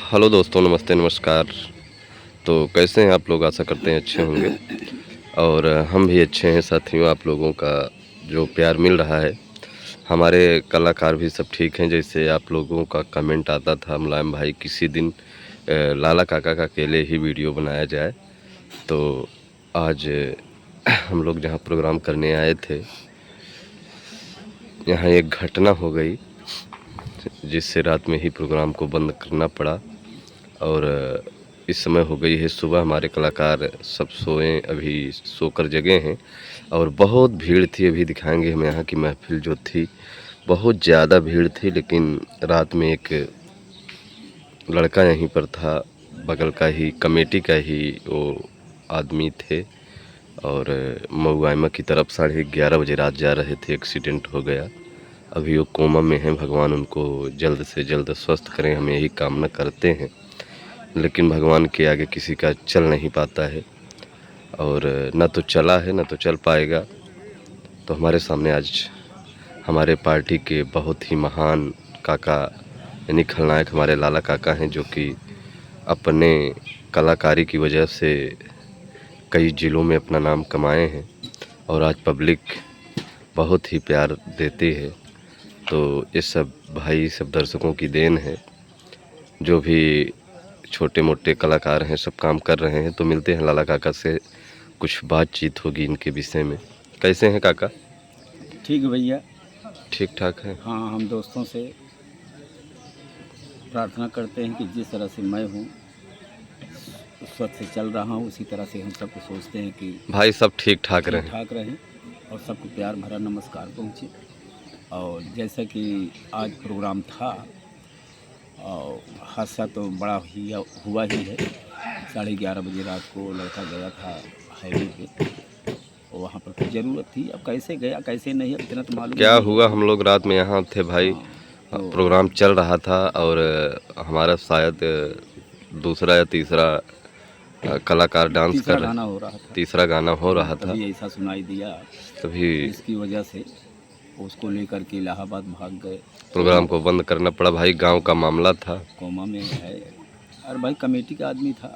Hello दोस्तों, नमस्ते नमस्कार। तो कैसे हैं आप लोग? आशा करते हैं अच्छे होंगे और हम भी अच्छे हैं साथियों। आप लोगों का जो प्यार मिल रहा है, हमारे कलाकार भी सब ठीक हैं। जैसे आप लोगों का कमेंट आता था, मुलायम भाई किसी दिन लाला काका का अकेले ही वीडियो बनाया जाए। तो आज हम लोग जहां प्रोग्राम करने आए थे, यहाँ एक घटना हो गई जिससे रात में ही प्रोग्राम को बंद करना पड़ा। और इस समय हो गई है सुबह। हमारे कलाकार सब सोए, अभी सोकर जगे हैं और बहुत भीड़ थी। अभी दिखाएंगे हम यहाँ की महफिल जो थी, बहुत ज़्यादा भीड़ थी। लेकिन रात में एक लड़का यहीं पर था, बगल का ही कमेटी का ही वो आदमी थे और मऊआइमा की तरफ 11:30 बजे रात जा रहे थे, एक्सीडेंट हो गया। अभी वो कोमा में हैं। भगवान उनको जल्द से जल्द स्वस्थ करें, हम यही कामना करते हैं। लेकिन भगवान के आगे किसी का चल नहीं पाता है और न तो चला है न तो चल पाएगा। तो हमारे सामने आज हमारे पार्टी के बहुत ही महान काका यानी खलनायक हमारे लाला काका हैं, जो कि अपने कलाकारी की वजह से कई ज़िलों में अपना नाम कमाए हैं और आज पब्लिक बहुत ही प्यार देती है। तो ये सब भाई सब दर्शकों की देन है। जो भी छोटे मोटे कलाकार हैं सब काम कर रहे हैं। तो मिलते हैं लाला काका से, कुछ बातचीत होगी इनके विषय में। कैसे हैं काका? ठीक है भैया। ठीक ठाक है। हाँ, हम दोस्तों से प्रार्थना करते हैं कि जिस तरह से मैं हूँ उस वक्त से चल रहा हूँ, उसी तरह से हम सबको सोचते हैं कि भाई सब ठीक ठाक ठीक रहें। ठाक रहें और सबको प्यार भरा नमस्कार पहुँचे। और जैसा कि आज प्रोग्राम था और हादसा तो बड़ा ही हुआ ही है। 11:30 बजे रात को लड़का गया था हाईवे पे, और वहाँ पर कुछ ज़रूरत थी। अब कैसे गया कैसे नहीं, अब इतना तो मालूम क्या नहीं हुआ, है। हम लोग रात में यहाँ थे भाई। हाँ, तो प्रोग्राम चल रहा था और हमारा शायद दूसरा या तीसरा कलाकार डांस तीसरा कर रहे, गाना हो रहा था। तीसरा गाना हो रहा था। तभी ऐसा सुनाई दिया, तभी जिसकी वजह से उसको लेकर के इलाहाबाद भाग गए। प्रोग्राम को बंद करना पड़ा। भाई गांव का मामला था। कोमा में है और भाई कमेटी का आदमी था।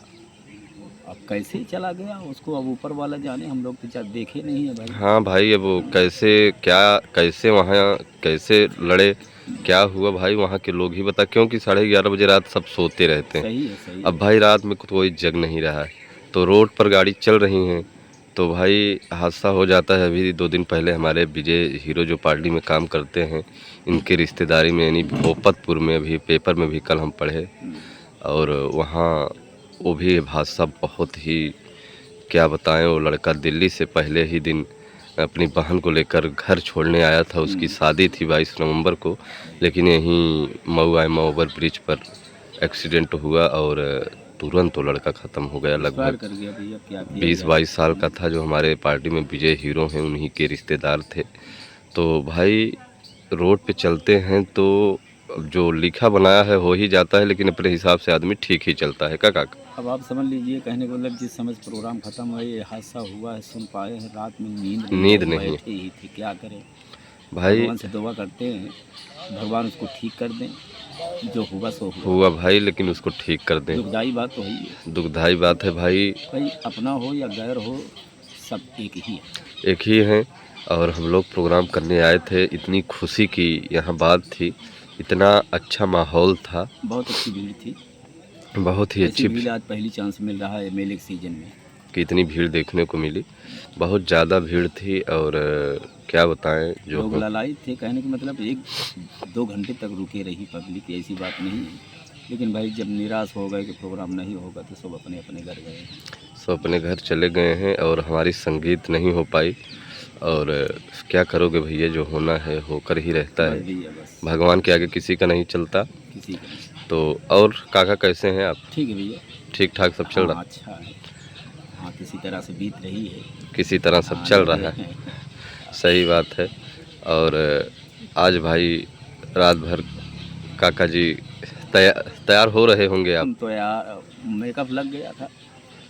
अब कैसे चला गया उसको अब ऊपर वाला जाने, हम लोग तो देखे नहीं है भाई। हाँ भाई, अब वो कैसे क्या कैसे वहाँ कैसे लड़े, क्या हुआ भाई, वहाँ के लोग ही बता। क्योंकि 11:30 बजे रात सब सोते रहते हैं। सही है, सही अब है। भाई रात में कोई जग नहीं रहा है, तो रोड पर गाड़ी चल रही हैं तो भाई हादसा हो जाता है। अभी 2 दिन पहले हमारे विजय हीरो जो पार्टी में काम करते हैं, इनके रिश्तेदारी में यानी भोपतपुर में, अभी पेपर में भी कल हम पढ़े, और वहाँ वो भी हादसा बहुत ही, क्या बताएं। वो लड़का दिल्ली से पहले ही दिन अपनी बहन को लेकर घर छोड़ने आया था। उसकी शादी थी 22 नवंबर को, लेकिन यहीं मऊआइमा ओवर ब्रिज पर एक्सीडेंट हुआ और तुरंत वो लड़का ख़त्म हो गया। एक्सपायर लगभग कर गया भैया, क्या किया 20-22 साल का था। जो हमारे पार्टी में विजय हीरो हैं, उन्हीं के रिश्तेदार थे। तो भाई रोड पे चलते हैं तो जो लिखा बनाया है हो ही जाता है, लेकिन अपने हिसाब से आदमी ठीक ही चलता है। का काका? अब आप समझ लीजिए, कहने का मतलब जिस समय प्रोग्राम खत्म हुआ ये हादसा हुआ है, सुन पाए हैं, रात में नींद नहीं, बैठे ही थे, क्या करें। भाई भगवान से दुआ करते हैं भगवान उसको ठीक कर दें, जो हुआ सो हुआ भाई, लेकिन उसको ठीक कर दें। दुखदाई बात तो है ही है दुखदाई बात है भाई। भाई, अपना हो या गैर हो सब एक ही है। एक ही हैं। और हम लोग प्रोग्राम करने आए थे, इतनी खुशी की यहाँ बात थी, इतना अच्छा माहौल था, बहुत अच्छी भीड़ थी। बहुत ही ऐसी अच्छी भीड़ आज पहली चांस मिल रहा है मेले के सीजन में। कि इतनी भीड़ देखने को मिली। बहुत ज़्यादा भीड़ थी और क्या बताएं जो लोग लालायित थे, कहने का मतलब 1-2 घंटे तक रुके रही पब्लिक, ऐसी बात नहीं है। लेकिन भाई जब निराश हो गए कि प्रोग्राम नहीं होगा तो सब अपने अपने घर गए। सब अपने घर चले गए हैं और हमारी संगीत नहीं हो पाई। और क्या करोगे भैया, जो होना है होकर ही रहता बस है। भैया बस, भगवान के आगे किसी का नहीं चलता। किसी का नहीं। तो और काका कैसे हैं आप? ठीक है भैया। ठीक ठाक सब चल रहा? हाँ, अच्छा है। हाँ, किसी तरह से बीत रही है। किसी तरह सब हाँ, चल लगे रहा है। हैं। सही बात है। और आज भाई रात भर काका जी तैयार हो रहे होंगे आप? तो यार मेकअप लग गया था।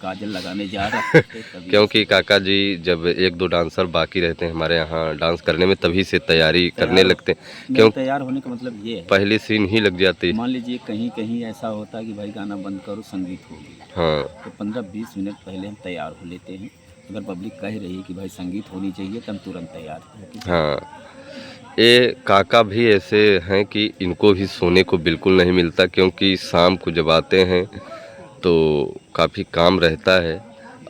काजल लगाने जा रहे थे तभी क्योंकि काका जी जब एक दो डांसर बाकी रहते हैं हमारे यहाँ डांस करने में तभी से तैयारी करने तैयार लगते हैं, मेरे क्यों तैयार होने का मतलब ये है, पहली सीन ही लग जाती। मान लीजिए कहीं कहीं ऐसा होता है कि भाई गाना बंद करो संगीत होगी, हाँ तो 15-20 मिनट पहले हम तैयार हो लेते हैं। अगर पब्लिक कह रही है कि भाई संगीत होनी चाहिए तो हम तुरंत तैयार होते हैं। हाँ, ये काका भी ऐसे हैं कि इनको भी सोने को बिल्कुल नहीं मिलता, क्योंकि शाम को जब आते हैं तो काफ़ी काम रहता है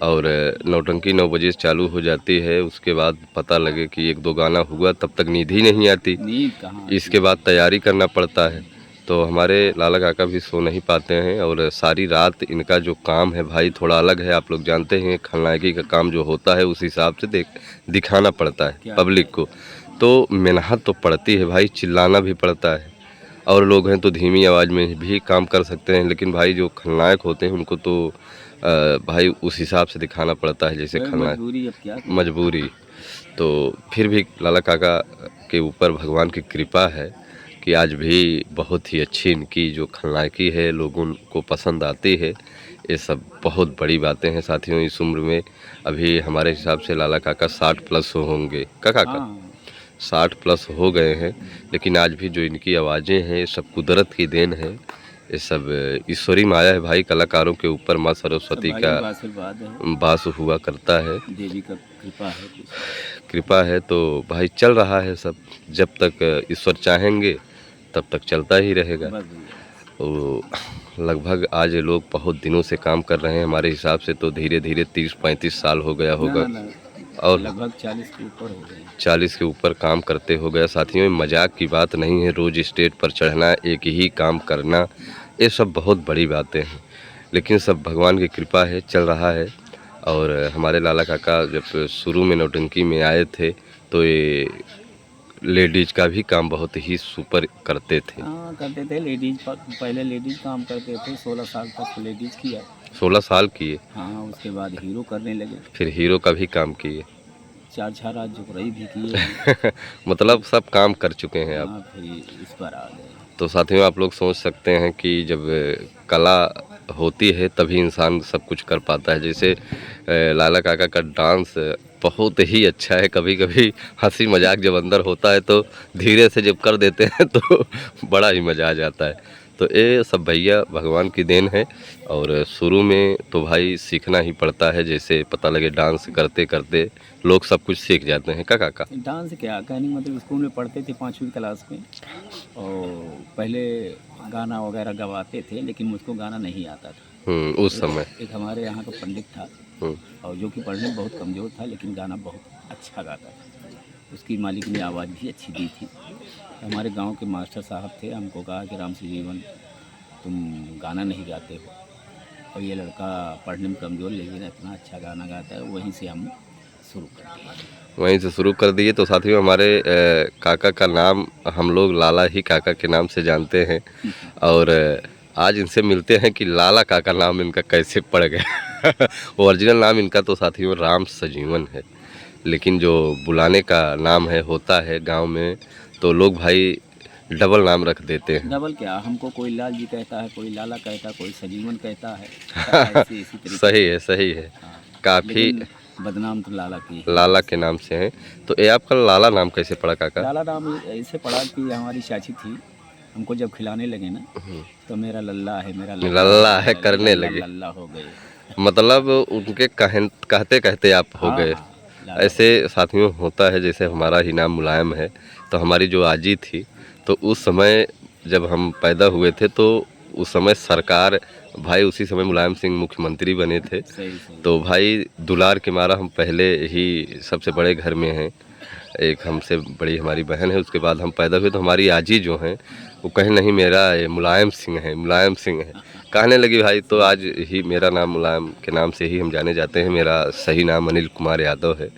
और नौटंकी 9 बजे से चालू हो जाती है। उसके बाद पता लगे कि 1-2 गाना हुआ तब तक नींद ही नहीं आती, नींद कहाँ इसके बाद तैयारी करना पड़ता है। तो हमारे लाला काका भी सो नहीं पाते हैं और सारी रात इनका जो काम है भाई थोड़ा अलग है। आप लोग जानते हैं खलनायकी का काम जो होता है उस हिसाब से दिखाना पड़ता है क्या पब्लिक को, तो मेहनत तो पड़ती है भाई, चिल्लाना भी पड़ता है। और लोग हैं तो धीमी आवाज़ में भी काम कर सकते हैं, लेकिन भाई जो खलनायक होते हैं उनको तो भाई उस हिसाब से दिखाना पड़ता है जैसे भाई खलनायक, मजबूरी अब क्या करें। मजबूरी। तो फिर भी लाला काका के ऊपर भगवान की कृपा है कि आज भी बहुत ही अच्छी इनकी जो खलनायकी है लोगों को पसंद आती है। ये सब बहुत बड़ी बातें हैं साथियों। इस उम्र में अभी हमारे हिसाब से लाला काका 60 प्लस होंगे काका का, हाँ 60 प्लस हो गए हैं, लेकिन आज भी जो इनकी आवाज़ें हैं ये सब कुदरत की देन है। ये सब ईश्वरी माया है भाई। कलाकारों के ऊपर माँ सब सरस्वती भाई का का आशीर्वाद है, वास हुआ करता है, देवी का कृपा है कुछ। कृपा है। तो भाई चल रहा है सब, जब तक ईश्वर चाहेंगे तब तक चलता ही रहेगा। बस भैया तो लगभग आज ये लोग बहुत दिनों से काम कर रहे हैं, हमारे हिसाब से तो धीरे धीरे 30-35 साल हो गया होगा ना और लगभग 40 के ऊपर हो गए। 40 के ऊपर काम करते हो गया साथियों। ये मजाक की बात नहीं है, रोज़ स्टेज पर चढ़ना, एक ही काम करना, ये सब बहुत बड़ी बातें हैं, लेकिन सब भगवान की कृपा है, चल रहा है। और हमारे लाला काका जब शुरू में नौटंकी में आए थे तो ये लेडीज़ का भी काम बहुत ही सुपर करते थे। हाँ करते थे लेडीज, पहले लेडीज काम करते थे, 16 साल तक लेडीज किया। 16 साल किए, हाँ उसके बाद हीरो करने लगे, फिर हीरो का भी काम किए। 4 रात जुकरई भी किए। मतलब सब काम कर चुके हैं आप। हाँ फिर इस पर आ गए। तो साथियों आप लोग सोच सकते हैं कि जब कला होती है तभी इंसान सब कुछ कर पाता है। जैसे लाला काका का डांस बहुत ही अच्छा है। कभी कभी हंसी मजाक जब अंदर होता है तो धीरे से जब कर देते हैं तो बड़ा ही मज़ा आ जाता है। तो ये सब भैया भगवान की देन है। और शुरू में तो भाई सीखना ही पड़ता है, जैसे पता लगे डांस करते करते लोग सब कुछ सीख जाते हैं काका। डांस क्या कहने मतलब स्कूल में पढ़ते थे 5वीं क्लास में, और पहले गाना वगैरह गवाते थे, लेकिन मुझको गाना नहीं आता था। उस समय एक हमारे यहाँ का पंडित था और जो कि पढ़ने में बहुत कमज़ोर था, लेकिन गाना बहुत अच्छा गाता था। उसकी मालिक ने आवाज़ भी अच्छी दी थी। हमारे गांव के मास्टर साहब थे, हमको कहा कि राम सिंह जीवन तुम गाना नहीं गाते हो, और ये लड़का पढ़ने में कमज़ोर लेकिन इतना अच्छा गाना गाता है। वहीं से हम शुरू कर दिए। वहीं से शुरू कर दिए। तो साथियों हमारे काका का नाम हम लोग लाला ही काका के नाम से जानते हैं। और आज इनसे मिलते हैं कि लाला काका नाम इनका कैसे पड़ गया। ओरिजिनल नाम इनका तो साथियों राम सजीवन है, लेकिन जो बुलाने का नाम है होता है गांव में तो लोग भाई डबल नाम रख देते हैं। डबल क्या, हमको कोई लाल जी कहता है, कोई लाला कहता है, कोई सजीवन कहता है। ऐसे इसी तरीके सही है, सही है। हाँ, काफ़ी लेकिन बदनाम तो लाला की है। लाला के नाम से हैं। तो ये आपका लाला नाम कैसे पड़ा काका? लाला नाम ऐसे पड़ा कि हमारी चाची थी, हमको जब खिलाने लगे ना तो मेरा लल्ला है, मेरा लल्ला है करने लगे, लल्ला हो गए। मतलब उनके कहते कहते आप हो गए। लाला ऐसे साथियों होता है, जैसे हमारा ही नाम मुलायम है, तो हमारी जो आजी थी तो उस समय जब हम पैदा हुए थे तो उस समय सरकार भाई उसी समय मुलायम सिंह मुख्यमंत्री बने थे। सही सही। तो भाई दुलार के मारा हम पहले ही सबसे बड़े घर में हैं, एक हमसे बड़ी हमारी बहन है, उसके बाद हम पैदा हुए। तो हमारी आजी जो हैं वो कहे नहीं मेरा ये मुलायम सिंह है, मुलायम सिंह है कहने लगी भाई। तो आज ही मेरा नाम मुलायम के नाम से ही हम जाने जाते हैं। मेरा सही नाम अनिल कुमार यादव है।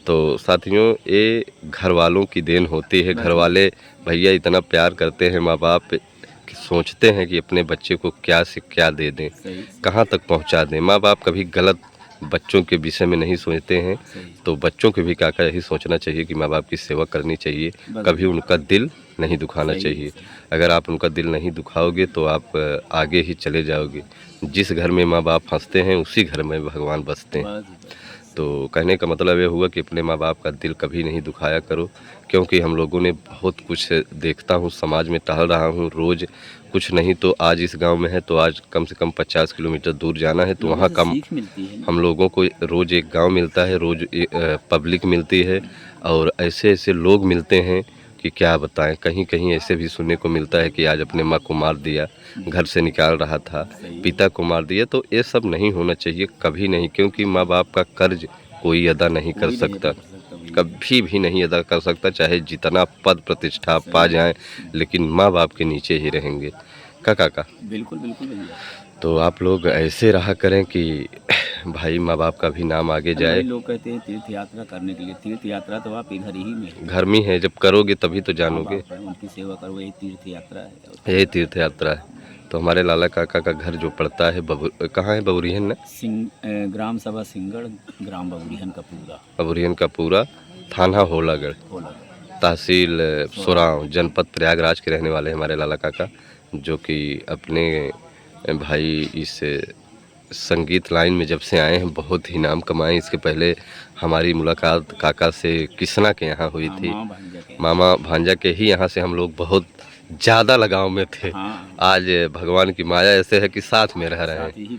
तो साथियों ये घर वालों की देन होती है। घर वाले भैया इतना प्यार करते हैं, माँ बाप कि सोचते हैं कि अपने बच्चे को क्या से क्या दे दें, सही कहाँ तक पहुँचा दें। माँ बाप कभी गलत बच्चों के विषय में नहीं सोचते हैं। सही। तो बच्चों को भी काका यही सोचना चाहिए कि माँ बाप की सेवा करनी चाहिए, कभी उनका दिल नहीं दुखाना सही, चाहिए। सही। अगर आप उनका दिल नहीं दुखाओगे तो आप आगे ही चले जाओगे। जिस घर में माँ बाप हंसते हैं उसी घर में भगवान बसते हैं। बस, बस। तो कहने का मतलब ये हुआ कि अपने माँ बाप का दिल कभी नहीं दुखाया करो, क्योंकि हम लोगों ने बहुत कुछ देखता हूँ, समाज में टहल रहा हूँ रोज़। कुछ नहीं तो आज इस गांव में है तो आज कम से कम 50 किलोमीटर दूर जाना है, तो लोगों वहाँ से कम सीख मिलती है ना। हम लोगों को रोज़ एक गांव मिलता है, रोज़ पब्लिक मिलती है, और ऐसे ऐसे लोग मिलते हैं कि क्या बताएं। कहीं कहीं ऐसे भी सुनने को मिलता है कि आज अपने माँ को मार दिया, घर से निकाल रहा था, सही। पिता को मार दिया। तो ये सब नहीं होना चाहिए, कभी नहीं, क्योंकि माँ बाप का कर्ज कोई अदा नहीं कर कोई नहीं सकता, अदा कर सकता भैया। कभी भी नहीं अदा कर सकता, चाहे जितना पद प्रतिष्ठा आप पा सही। जाएं, लेकिन माँ बाप के नीचे ही रहेंगे। काका, बिल्कुल, बिल्कुल भैया। तो आप लोग ऐसे रहा करें कि भाई माँ बाप का भी नाम आगे अरे जाए। भाई, लोग कहते हैं तीर्थ यात्रा करने के लिए। तीर्थ यात्रा तो आपके घर ही में है। घर में है, जब करोगे तभी तो माँ जानोगे। बाप है, उनकी सेवा करो, यही तीर्थ यात्रा है। और यही तीर्थ यात्रा है। तो हमारे लाला काका का घर जो पड़ता है कहाँ है, बबुरियन ना? ग्राम सभा सिंगड़, ग्राम बबुरिहन का पूरा बबुरियन का पूरा, थाना होलागढ़, होला। तहसील सोराव, जनपद प्रयागराज के रहने वाले हैं हमारे लाला काका, जो कि अपने भाई इस संगीत लाइन में जब से आए हैं बहुत ही नाम कमाए। इसके पहले हमारी मुलाकात काका से किसना के यहाँ हुई हाँ, थी। माँ भांजा के। मामा भांजा के ही यहाँ से हम लोग बहुत ज़्यादा लगाव में थे। हाँ, आज भगवान की माया ऐसे है कि साथ में रह रहे हैं। साथ ही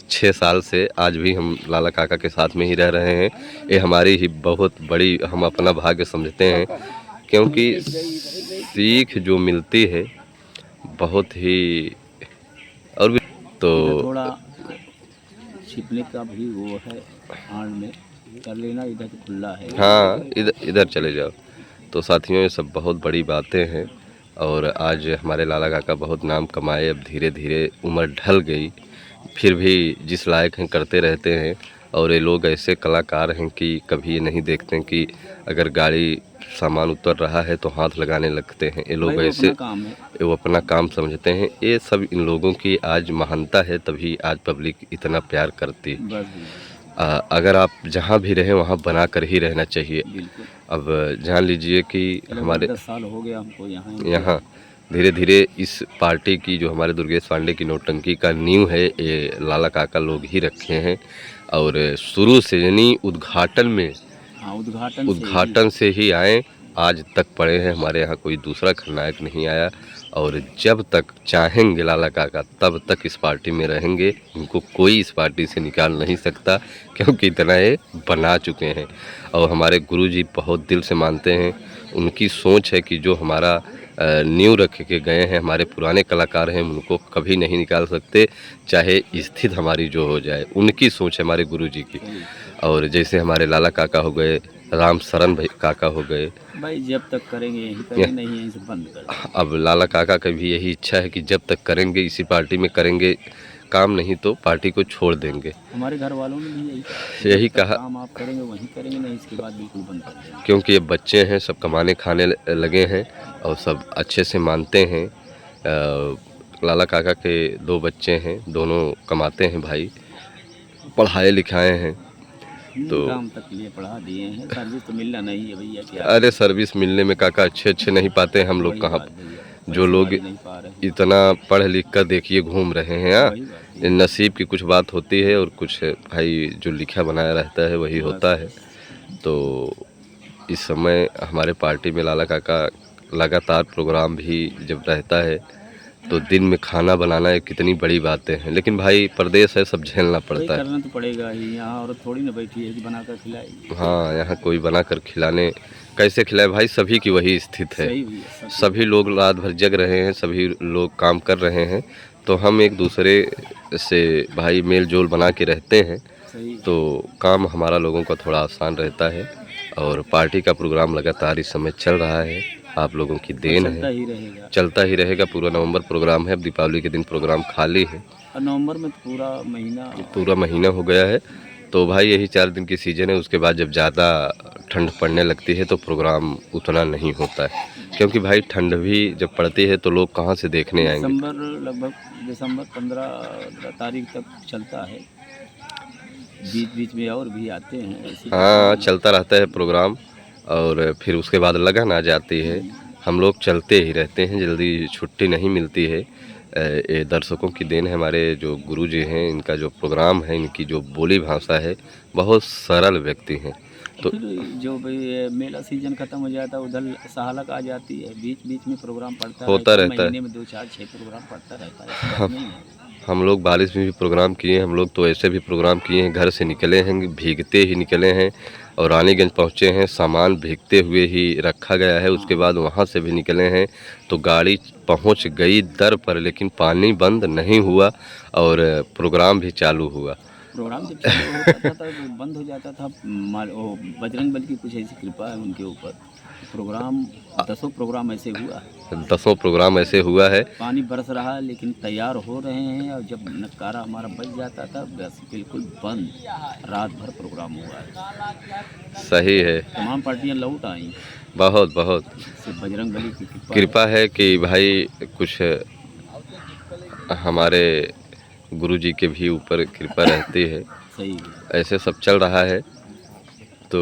6 साल से आज भी हम लाला काका के साथ में ही रह रहे हैं। ये हमारी ही बहुत बड़ी, हम अपना भाग्य समझते हैं, क्योंकि सीख जो मिलती है बहुत ही। और भी तो इधर थोड़ा छिपने का भी वो है, आड़ में कर लेना, इधर तो खुला है। हाँ, इधर इधर चले जाओ। तो साथियों, ये सब बहुत बड़ी बातें हैं, और आज हमारे लाला काका बहुत नाम कमाए। अब धीरे धीरे उम्र ढल गई, फिर भी जिस लायक हैं करते रहते हैं। और ये लोग ऐसे कलाकार हैं कि कभी ये नहीं देखते हैं कि अगर गाड़ी सामान उतर रहा है तो हाथ लगाने लगते हैं। ये लोग भाई, वो ऐसे, अपना काम है। वो अपना काम समझते हैं। ये सब इन लोगों की आज महानता है, तभी आज पब्लिक इतना प्यार करती है। बस अगर आप जहाँ भी रहें वहाँ बना कर ही रहना चाहिए। बिल्कुल। अब जान लीजिए कि हमारे 10 साल हो गया हमको यहाँ धीरे धीरे इस पार्टी की, जो हमारे दुर्गेश पांडे की नौटंकी का नींव है, ये लाला काका लोग ही रखे हैं। और शुरू से यानी उद्घाटन में, हाँ, उद्घाटन से ही आए, आज तक पड़े हैं। हमारे यहाँ कोई दूसरा खलनायक नहीं आया, और जब तक चाहेंगे लाला काका तब तक इस पार्टी में रहेंगे। इनको कोई इस पार्टी से निकाल नहीं सकता, क्योंकि इतना ये बना चुके हैं। और हमारे गुरुजी बहुत दिल से मानते हैं। उनकी सोच है कि जो हमारा नींव रख के गए हैं, हमारे पुराने कलाकार हैं, उनको कभी नहीं निकाल सकते, चाहे स्थिति हमारी जो हो जाए। उनकी सोच है हमारे गुरुजी की। और जैसे हमारे लाला काका हो गए, राम शरण भाई काका हो गए, भाई जब तक करेंगे यहीं करेंगे, नहीं यहीं से बंद कर देंगे। अब लाला काका का भी यही इच्छा है कि जब तक करेंगे इसी पार्टी में करेंगे काम, नहीं तो पार्टी को छोड़ देंगे। हमारे घर वालों ने भी यही जब तक कहा, काम आप करेंगे वहीं करेंगे, नहीं इसके बाद बिल्कुल बंद कर देंगे। क्योंकि ये बच्चे हैं, सब कमाने खाने लगे हैं, और सब अच्छे से मानते हैं। लाला काका के 2 बच्चे हैं, दोनों कमाते हैं भाई, पढ़ाए लिखाए हैं। तो काम तक लिए पढ़ा दिए हैं, सर्विस तो मिलना नहीं है भैया। क्या अरे सर्विस मिलने में काका अच्छे नहीं पाते हैं हम लोग। वही कहाँ बात भैया, जो लोग पैसे वाले नहीं पा रहे। इतना पढ़ लिख कर देखिए घूम रहे हैं। हाँ, वही बात ये नसीब की कुछ बात होती है, और कुछ भाई जो लिखा बनाया रहता है वही होता है। तो इस समय हमारे पार्टी में लाला काका लगातार प्रोग्राम भी जब रहता है तो दिन में खाना बनाना एक कितनी बड़ी बातें हैं, लेकिन भाई प्रदेश है, सब झेलना वही पड़ता है। करना तो पड़ेगा ही, यहाँ औरत थोड़ी ना बैठी है कि बनाकर खिलाएगी। हाँ, यहाँ कोई बनाकर खिलाने कैसे खिलाए भाई, सभी की वही स्थिति है। सही भैया, सभी लोग रात भर जग रहे हैं, सभी लोग काम कर रहे हैं, तो हम एक दूसरे से भाई मेल जोल बना के रहते हैं, सही। तो काम हमारा लोगों का थोड़ा आसान रहता है। और पार्टी का प्रोग्राम लगातार इस समय चल रहा है, आप लोगों की देन चलता है, ही रहेगा। चलता ही रहेगा। पूरा नवंबर प्रोग्राम है, अब दीपावली के दिन प्रोग्राम खाली है। और नवंबर में तो पूरा महीना हो गया है। तो भाई यही 4 दिन की सीज़न है, उसके बाद जब ज़्यादा ठंड पड़ने लगती है तो प्रोग्राम उतना नहीं होता है, क्योंकि भाई ठंड भी जब पड़ती है तो लोग कहाँ से देखने आएंगे। लगभग दिसंबर 15 तारीख तक चलता है, बीच बीच में और भी आते हैं ऐसे। हाँ, चलता रहता है प्रोग्राम, और फिर उसके बाद लगन आ जाती है। हम लोग चलते ही रहते हैं, जल्दी छुट्टी नहीं मिलती है। ये दर्शकों की देन है। हमारे जो गुरुजी हैं, इनका जो प्रोग्राम है, इनकी जो बोली भाषा है, बहुत सरल व्यक्ति हैं। तो फिर जो भाई ये मेला सीजन खत्म हो जाता है, उधर सहालक आ जाती है, बीच बीच में प्रोग्राम पड़ता होता रहता है। महीने में 2 4 6 प्रोग्राम पड़ता रहता है, ऐसी बात हम नहीं है। हम लोग बारिश में भी प्रोग्राम किए हैं। हम लोग तो ऐसे भी प्रोग्राम किए हैं, घर से निकले हैं, भीगते ही निकले हैं और रानीगंज पहुँचे हैं, सामान भीगते हुए ही रखा गया है। उसके बाद वहाँ से भी निकले हैं तो गाड़ी पहुँच गई दर पर, लेकिन पानी बंद नहीं हुआ और प्रोग्राम भी चालू हुआ। प्रोग्राम जब चालू होता था तो बंद हो जाता था। वो बजरंग बली की कुछ ऐसी कृपा है उनके ऊपर। प्रोग्राम 10 प्रोग्राम ऐसे हुआ है, 10 प्रोग्राम ऐसे हुआ है। पानी बरस रहा है लेकिन तैयार हो रहे हैं, और जब नक्कारा हमारा बज जाता था बस बिल्कुल बंद, रात भर प्रोग्राम हुआ है। सही है। तमाम पार्टियां लौट आई, बहुत बहुत सिर्फ बजरंग बली की कृपा है कि भाई कुछ हमारे गुरुजी के भी ऊपर कृपा रहती है। सही है। ऐसे सब चल रहा है तो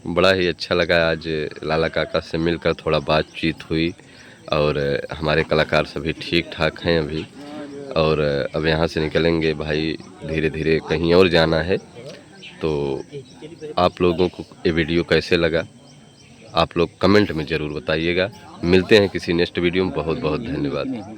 बड़ा ही अच्छा लगा आज लाला काका से मिलकर, थोड़ा बातचीत हुई और हमारे कलाकार सभी ठीक ठाक हैं अभी। और अब यहाँ से निकलेंगे भाई, धीरे धीरे कहीं और जाना है। तो आप लोगों को ये वीडियो कैसे लगा, आप लोग कमेंट में ज़रूर बताइएगा। मिलते हैं किसी नेक्स्ट वीडियो में। बहुत बहुत धन्यवाद।